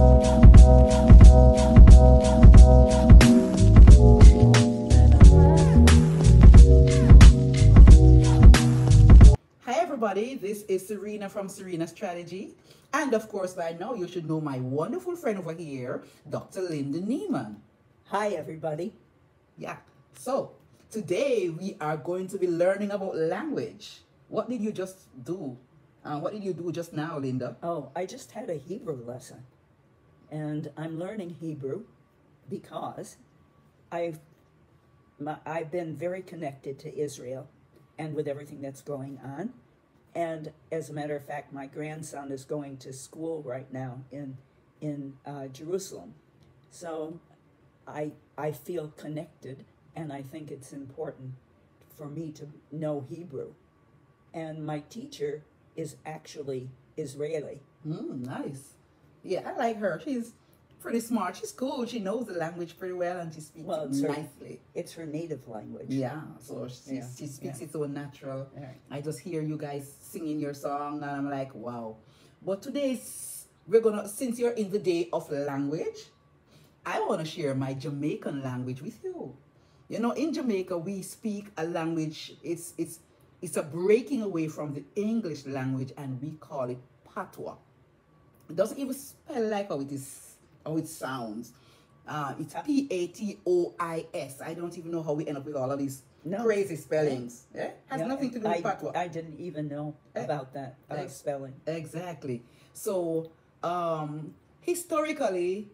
Hi everybody, this is Serena from Serena Strategy. And of course, by now you should know my wonderful friend over here, Dr. Linda Nieman. Hi, everybody. Yeah, so today we are going to be learning about language. What did you just do? What did you do just now, Linda? Oh, I just had a Hebrew lesson, and I'm learning Hebrew because I've been very connected to Israel and with everything that's going on. And as a matter of fact, my grandson is going to school right now in Jerusalem. So I feel connected, and I think it's important for me to know Hebrew. And my teacher is actually Israeli. Nice. Yeah, I like her. She's pretty smart. She's cool. She knows the language pretty well and she speaks it nicely. It's her native language. Yeah, so she speaks it so natural. Right. I just hear you guys singing your song and I'm like, wow. But today, since you're in the day of language, I want to share my Jamaican language with you. You know, in Jamaica, we speak a language, it's a breaking away from the English language, and we call it patois. It doesn't even spell like how it sounds. It's Patois. I don't even know how we end up with all of these crazy spellings. Yeah? Has nothing to do with patois. I didn't even know about that spelling. Exactly. So, historically,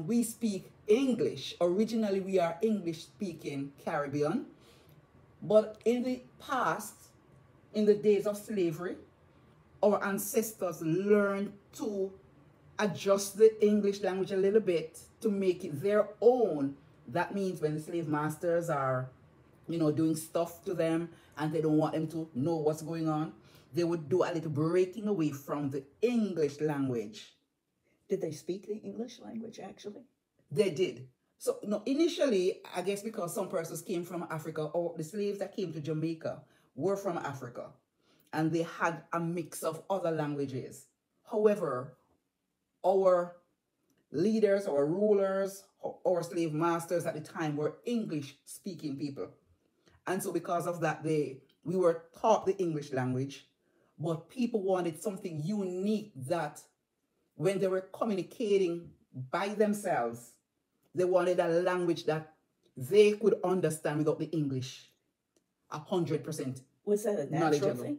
we speak English. Originally, we are English-speaking Caribbean. But in the past, in the days of slavery, our ancestors learned to adjust the English language a little bit to make it their own. That means when the slave masters are, doing stuff to them and they don't want them to know what's going on, they would do a little breaking away from the English language. Did they speak the English language, actually? They did. So, initially, I guess because some persons came from Africa, or the slaves that came to Jamaica were from Africa, and they had a mix of other languages. However, our leaders, our rulers, our slave masters at the time were English-speaking people. And so because of that, we were taught the English language, but people wanted something unique that when they were communicating by themselves, they wanted a language that they could understand without the English 100%. Was that a natural thing?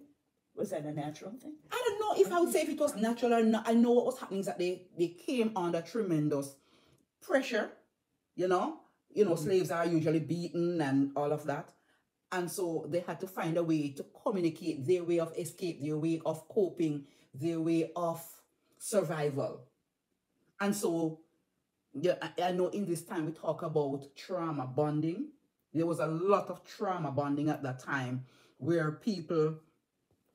Was that a natural thing? I don't know if I would say if it was natural or not. I know what was happening is that they came under tremendous pressure, slaves are usually beaten and all of that. And so they had to find a way to communicate their way of escape, their way of coping, their way of survival. And so, yeah, I know in this time we talk about trauma bonding. There was a lot of trauma bonding at that time where people,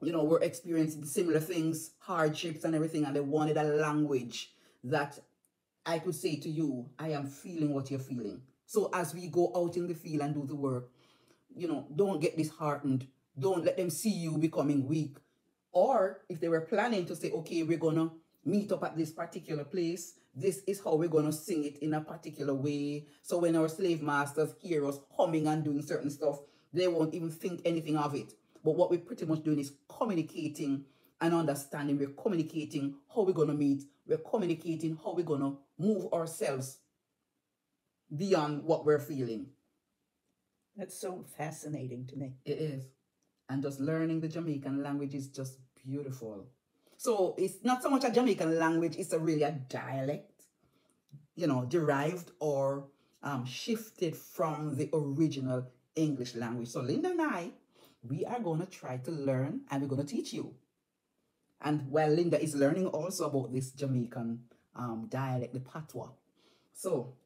were experiencing similar things, hardships and everything, and they wanted a language that I could say to you, I am feeling what you're feeling. So as we go out in the field and do the work, don't get disheartened. Don't let them see you becoming weak. Or if they were planning to say, okay, we're going to meet up at this particular place, this is how we're going to sing it in a particular way. So when our slave masters hear us humming and doing certain stuff, they won't even think anything of it. But what we're pretty much doing is communicating and understanding. We're communicating how we're going to meet. We're communicating how we're going to move ourselves beyond what we're feeling. That's so fascinating to me. It is. And just learning the Jamaican language is just beautiful. So it's not so much a Jamaican language, it's really a dialect, derived or shifted from the original English language. So Linda and I, we are going to try to learn and we're going to teach you. And while Linda is learning also about this Jamaican dialect, the patois. So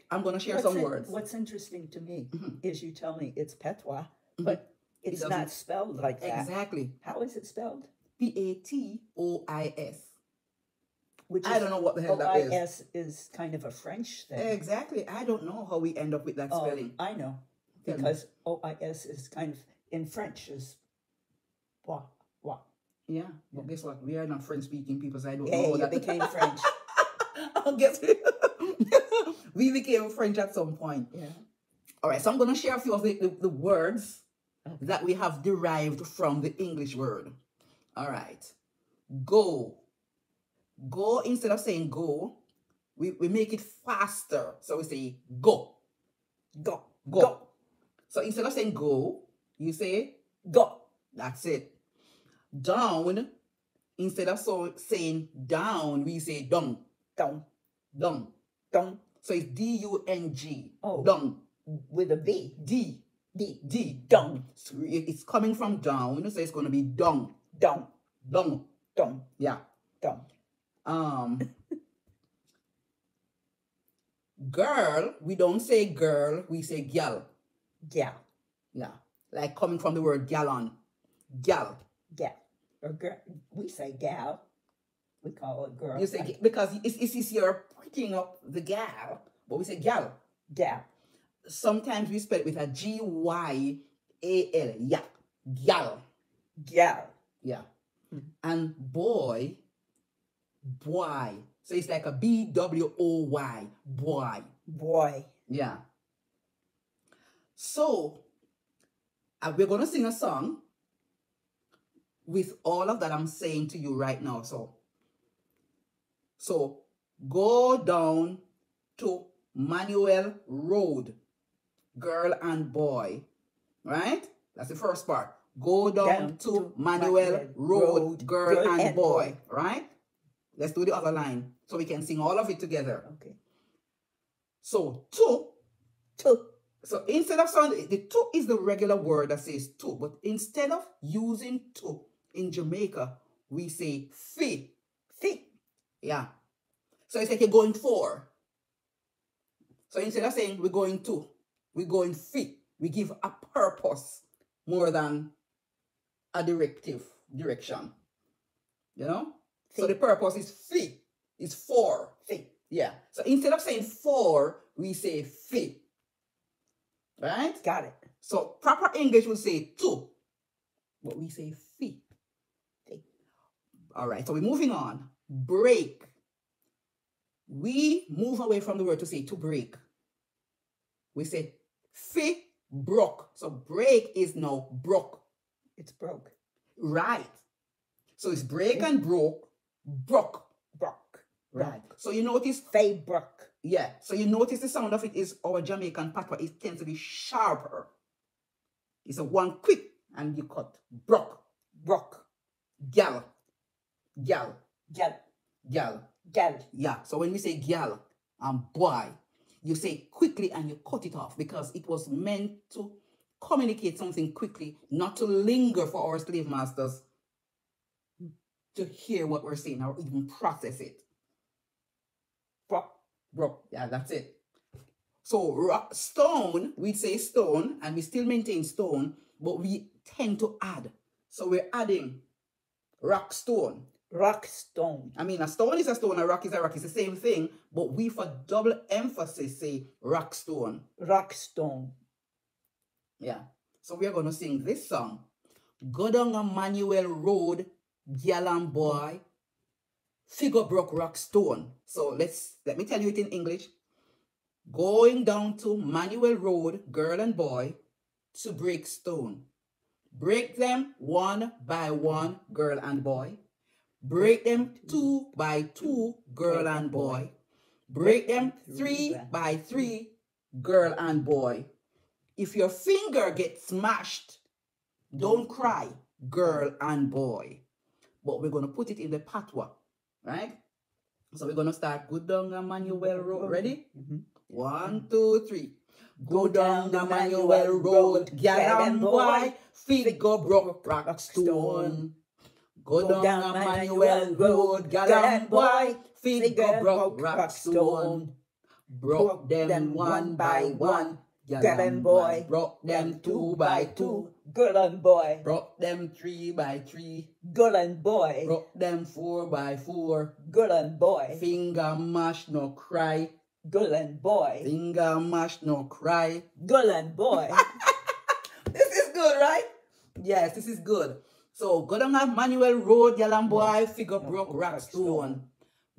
I'm going to share some words. What's interesting to me is you tell me it's patois, but it's not spelled like that. Exactly. How is it spelled? Patois. Which I don't know what the hell that is. OIS is kind of a French thing. Exactly. I don't know how we end up with that spelling. I know. Because OIS is kind of, in French, is bois. Yeah. But guess what? We are not French-speaking people, so I don't know. Yeah, you became French. I guess we became French at some point. Yeah. All right, so I'm going to share a few of the words that we have derived from the English word. All right. Go. Go, instead of saying go, we make it faster. So we say go. Go. Go. Go. So instead of saying go, you say Go. that's it. Down, instead of saying down, we say dung. Dung. Dung. Dung. So it's D-U-N-G. Oh. Dung. With a V. D. D. D. Dung. So it's coming from down, so it's going to be dung. Dung. Dung. Dung. Yeah. Dung. Girl, we don't say girl, we say gal. Gal. Yeah. Like coming from the word gallon. Gal. Gal. Or girl. We say gal. We call it girl. You say because it's you're picking up the gal, but we say gal. Gal. Sometimes we spell it with a G-Y-A-L. Yeah. Gal. Gal. Yeah. And boy, boy. So it's like a B-W-O-Y. Boy. Boy. Yeah. So we're going to sing a song with all of that I'm saying to you right now. So go down to Manuel Road, girl and boy, right? That's the first part. Go down to Manuel Road, girl and boy, right? Let's do the other line so we can sing all of it together. Okay. So to. To. So instead of sound, the to is the regular word that says to, but instead of using to in Jamaica, we say fi. Fi. Yeah. So it's like you're going for. So instead of saying we're going to, we're going fi. We give a purpose more than a direction. You know? Fi. So the purpose is fi. It's for. Fi. Yeah. So instead of saying for, we say fi. Right? Got it. So proper English would say to, but we say fi. Fi. All right, so we're moving on. Break. We move away from the word to say to break. We say fi broke. So break is now broke. It's broke. Right. So it's break and broke. Broke. Broke. Right. So you notice Fay broke. Yeah, so you notice the sound of it is our Jamaican patois. It tends to be sharper. It's a one quick and you cut. Brock. Brock. Gal. Gal. Gal. Gal. Gal. Yeah, so when we say gal and boy, you say quickly and you cut it off because it was meant to communicate something quickly, not to linger for our slave masters to hear what we're saying or even process it. Brock. Bro, yeah, that's it. So stone, we say stone, and we still maintain stone, but we tend to add. So we're adding rock stone. Rock stone. I mean, a stone is a stone, a rock is a rock. It's the same thing, but we, for double emphasis, say rock stone. Rock stone. Yeah. So we are going to sing this song. Go down a Manuel Road, gal and boy, figure broke rock stone. So let me tell you it in English. Going down to Manuel Road, girl and boy, to break stone. Break them one by one, girl and boy. Break them 2 by 2, girl and boy. Break them 3 by 3, girl and boy. If your finger gets smashed, don't cry, girl and boy. But we're going to put it in the patois, right? So we're going to start. Go down the Manuel Road. Ready? 1, 2, 3. Go down the Manuel Road, gal and boy, figure broke rock stone. Go down the Manuel Road, gal and boy, figure broke rock stone. Broke them 1 by 1, gal and boy. Broke them 2 by 2, girl and boy. broke them 3 by 3, Girl and boy. broke them 4 by 4. Girl and boy. Finger mash, no cry. Girl and boy. Finger mash, no cry. Girl and boy. This is good, right? Yes, this is good. So, go down that Manuel Road, gal and boy, figure broke rock stone.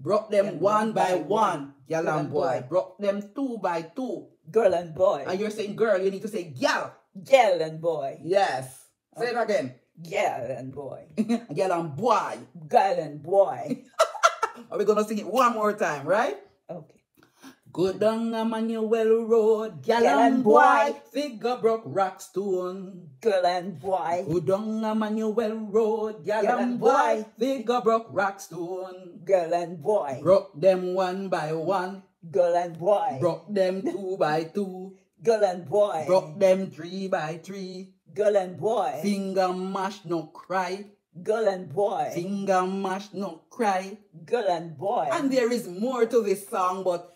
Broke them And one by one. Gal Girl and and boy. boy. Broke them two by two. Girl and boy. And you're saying girl, you need to say gal. Girl and boy. Yes. Say it again. Girl and boy. Gal and boy. Girl and boy. Are we gonna sing it one more time, right? Okay. Go down Emmanuel Road, gal Gal and and boy, boy. figure broke Rockstone. Girl and boy. Go down Emmanuel Road, gal Gal and and boy, boy. figure broke Rockstone. Girl and boy. Broke them one by one, Girl and boy. broke them two by two, Girl and boy. broke them three by three. Girl and boy. Finger mash, no cry. Girl and boy. Finger mash, no cry. Girl and boy. And there is more to this song, but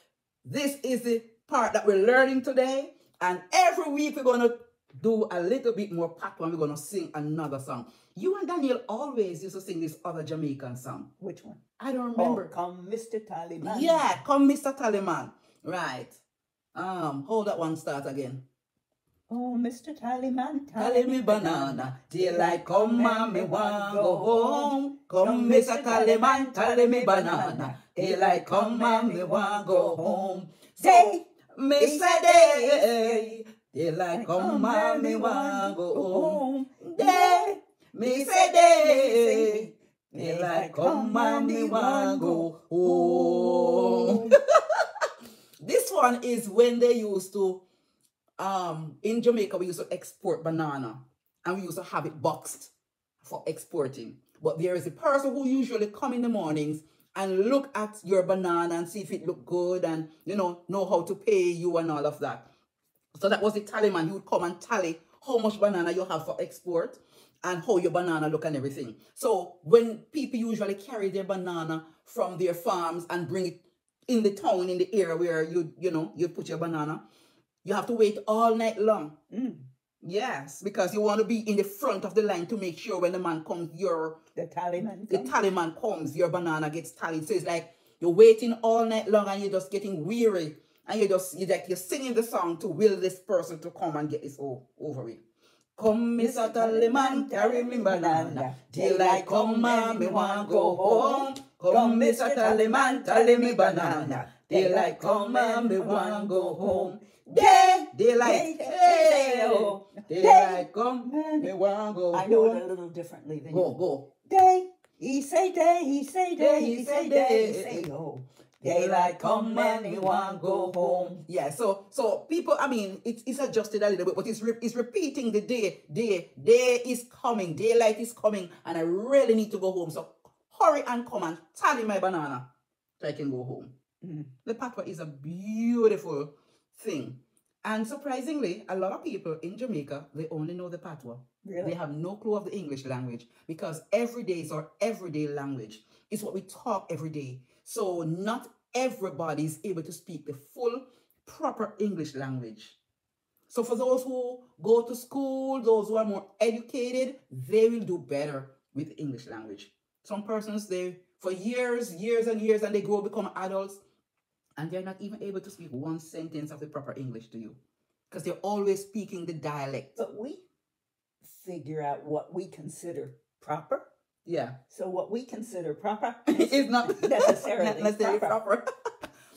this is the part that we're learning today. And every week we're going to do a little bit more patois and we're going to sing another song. You and Daniel always used to sing this other Jamaican song. Which one? I don't remember. Oh, come, Mr. Taliban. Yeah, come Mr. Taliban. Right. Hold that one start again. Oh, Mr. Taliban, Tally me banana, daylight come and me want go home. Come Mr. Taliban, tally me banana, daylight come and me want go home. Say, me say day, daylight come and me want go home. Day, me say day, daylight come and me want go home. This one is when they used to in Jamaica, we used to export banana and we used to have it boxed for exporting. But there is a person who usually come in the mornings and look at your banana and see if it look good and, know how to pay you and all of that. So that was the tally man. He would come and tally how much banana you have for export and how your banana look and everything. So when people usually carry their banana from their farms and bring it in the town, in the area where you put your banana, you have to wait all night long. Yes, because you want to be in the front of the line to make sure when the man comes, the tallyman comes, your banana gets tallied. So it's like you're waiting all night long and you're just getting weary. And you're singing the song to will this person to come and get this over with. Come, Mr. Tallyman, carry me banana. Daylight come and me want go home. Come, Mr. Tallyman, tally me banana. Daylight come and me want go home. Daylight, daylight come, me want go home. I know it a little differently than you. Go. Day, he say day, he say day, he say day, he say oh. Daylight come and me want go home. Yeah, so people, I mean, it's adjusted a little bit, but it's repeating the day is coming, daylight is coming, and I really need to go home. So hurry and come and tally my banana so I can go home. The patois is a beautiful thing. And surprisingly, a lot of people in Jamaica, they only know the patois. Really? They have no clue of the English language because every day is our everyday language. It's what we talk every day. So not everybody is able to speak the full, proper English language. So for those who go to school, those who are more educated, they will do better with the English language. Some persons, for years and years, and they grow, become adults, and they're not even able to speak one sentence of the proper English to you because they're always speaking the dialect. But we figure out what we consider proper. Yeah. So what we consider proper is not necessarily proper.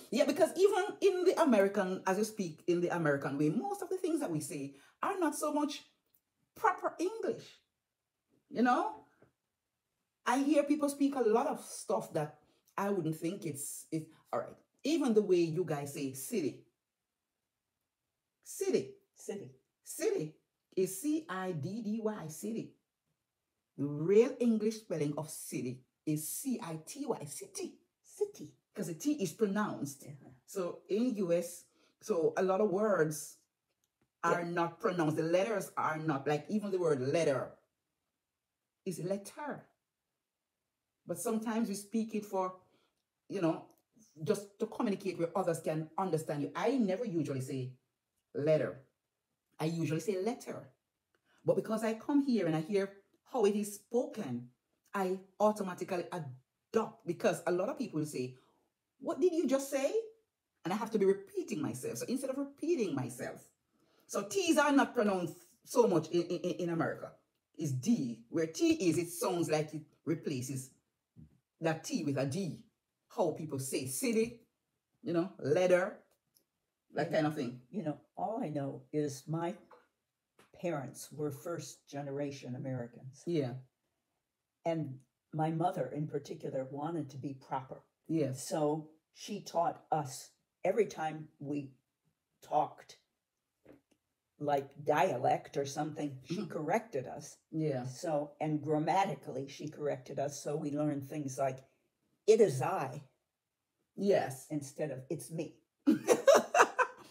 Yeah, because even in the American, as you speak in the American way, most of the things that we say are not so much proper English. I hear people speak a lot of stuff that I wouldn't think it's all right. Even the way you guys say city. City is C-I-D-D-Y, city. The real English spelling of city is C-I-T-Y, city. Because the T is pronounced. So in US, a lot of words are not pronounced. The letters are not, like even the word letter is letter. But sometimes we speak it for, just to communicate where others can understand you. I never usually say letter. I usually say letter. But because I come here and I hear how it is spoken, I automatically adopt, because a lot of people say, what did you just say? And I have to be repeating myself. So instead of repeating myself, so T's are not pronounced so much in America. It's D. Where T is, it sounds like it replaces that T with a D. how people say city, you know, leather, that kind of thing. You know, all I know is my parents were first generation Americans. Yeah. And my mother in particular wanted to be proper. Yes. So she taught us every time we talked like dialect or something, she corrected us. Yeah. So, and grammatically, she corrected us. So we learned things like, it is I. Yes. Instead of, it's me.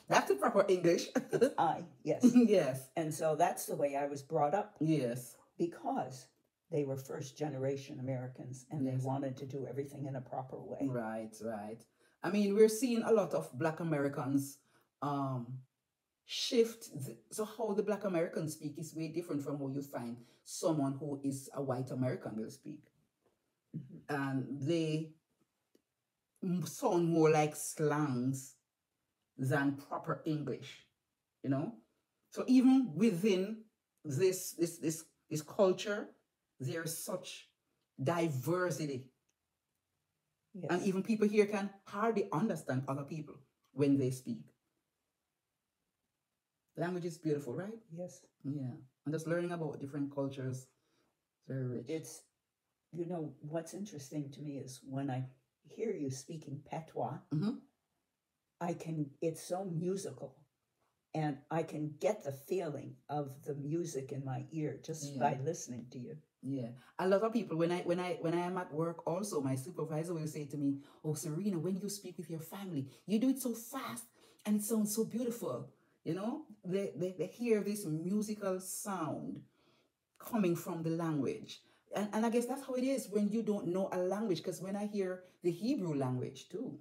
That's the proper English. It's I, yes. Yes. And so that's the way I was brought up. Yes. Because they were first generation Americans and Yes. they wanted to do everything in a proper way. Right, right. I mean, we're seeing a lot of Black Americans shift. So how the Black Americans speak is way different from how you find someone who is a white American will speak. And they sound more like slangs than proper English, you know? So even within this culture, there's such diversity. Yes. And even people here can hardly understand other people when they speak. Language is beautiful, right? Yes. Yeah. And just learning about different cultures, very rich. It's, you know, what's interesting to me is when I hear you speaking patois, it's so musical. And I can get the feeling of the music in my ear just by listening to you. Yeah. A lot of people, when I am at work also, my supervisor will say to me, "Oh, Serena, when you speak with your family, you do it so fast and it sounds so beautiful." You know, they hear this musical sound coming from the language. And I guess that's how it is when you don't know a language, because when I hear the Hebrew language too,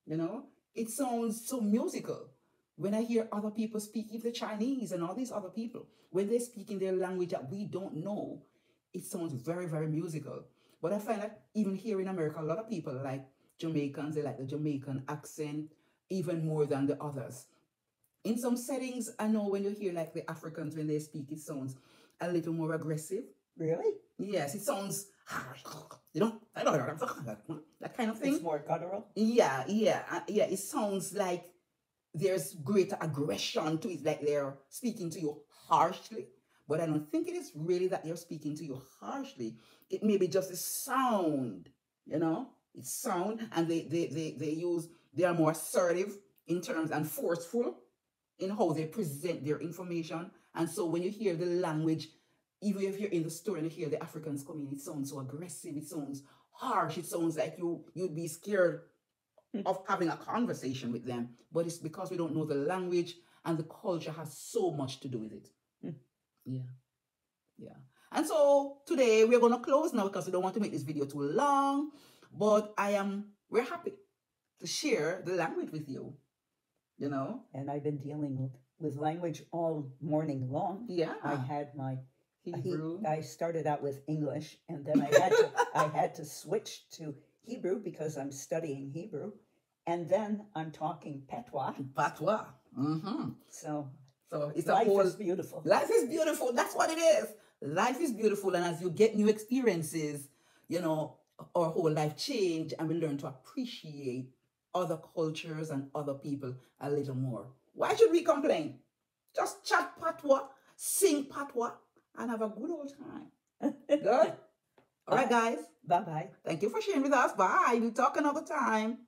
you know, it sounds so musical. When I hear other people speak, even the Chinese and all these other people, when they speak in their language that we don't know, it sounds very, very musical. But I find that even here in America, a lot of people like Jamaicans, they like the Jamaican accent even more than the others. In some settings, I know when you hear like the Africans, when they speak, it sounds a little more aggressive. Really? Yes, it sounds, you know, that kind of thing. It's more guttural? Yeah. It sounds like there's greater aggression to it, like they're speaking to you harshly. But I don't think it is really that they're speaking to you harshly. It may be just a sound, you know? It's sound, and they are more assertive in terms and forceful in how they present their information. And so when you hear the language, even if you're in the store and you hear the Africans come in, it sounds so aggressive, it sounds harsh, it sounds like you'd be scared of having a conversation with them. But it's because we don't know the language, and the culture has so much to do with it. Yeah. And so today we're going to close now because we don't want to make this video too long. But we're happy to share the language with you, you know. And I've been dealing with language all morning long. Yeah. I had my Hebrew. I started out with English, and then I had to switch to Hebrew because I'm studying Hebrew, and then I'm talking patois. Patois. So it's life is beautiful. Life is beautiful. That's what it is. Life is beautiful, and as you get new experiences, you know, our whole life change, and we learn to appreciate other cultures and other people a little more. Why should we complain? Just chat patois, sing patois, and have a good old time. Good? All right, guys. Bye-bye. Thank you for sharing with us. Bye. We'll talk another time.